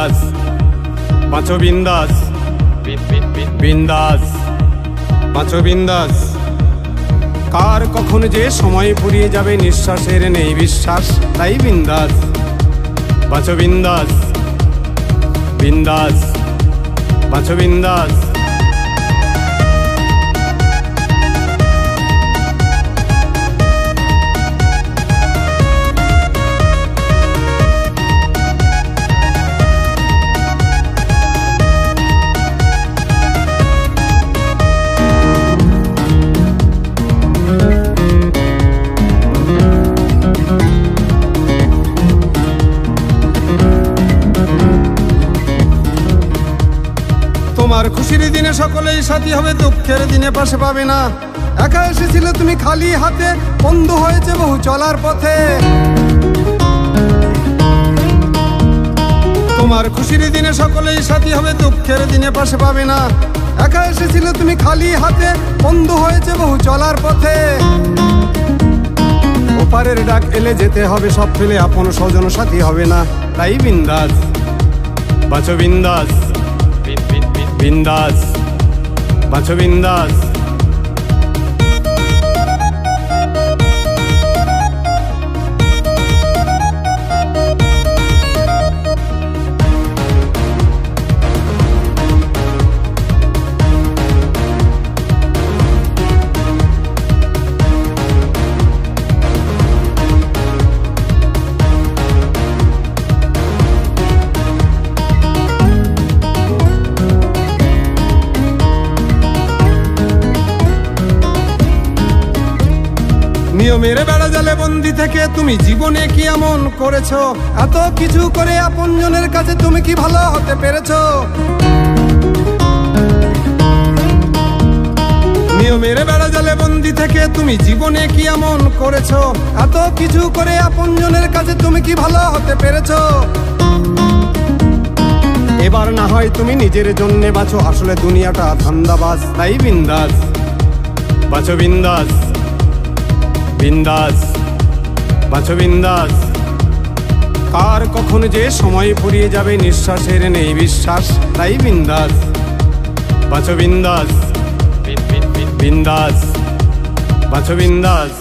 বিন্দাস, বাঁচো বিন্দাস, বিন্দাস, বাঁচো বিন্দাস। কার কখন যে সময় ফুরিয়ে যাবে নিঃশ্বাসের নেই বিশ্বাস, তাই বিন্দাস, বাঁচো বিন্দাস, বিন্দাস, বাঁচো বিন্দাস। তোমার খুশির দিনে সকলেই সাথী হবে, দুঃখের দিনে পাশে পাবে না। একা এসেছিলে তুমি খালি হাতে, বন্ধু হয়েছে বহু চলার পথে। তোমার খুশির দিনে সকলেই সাথী হবে, দুঃখের দিনে পাশে পাবে না। একা এসেছিলে তুমি খালি হাতে, বন্ধু হয়েছে বহু চলার পথে। ওপারের ডাক এলে যেতে হবে, সব ফেলে আপন স্বজন সাথী হবে না, তাই বিন্দাস, বাঁচো বিন্দাস, বিন্দাস, বাঁচো বিন্দাস। নিয়মের বেড়া জালে বন্দি থেকে তুমি জীবনে কি এমন করেছো? এত কিছু করে আপনজনের কাছে তুমি কি ভালো হতে পেরেছো? নিয়মের বেড়া জালে বন্দি থেকে তুমি জীবনে কি এমন করেছো? এত কিছু করে আপনজনের কাছে তুমি কি ভালো হতে পেরেছো? এবার না হয় তুমি নিজের জন্যে বাঁচো, আসলে দুনিয়াটা ধান্দাবাজ, তাই বিন্দাস, বাঁচো বিন্দাস, বিন্দাস, বাঁচো বিন্দাস। কার কখন যে সময় ফুরিয়ে যাবে নিঃশ্বাসের নেই বিশ্বাস, তাই বিন্দাস, বাঁচো বিন্দাস, বিন্দাস, বাঁচো বিন্দাস।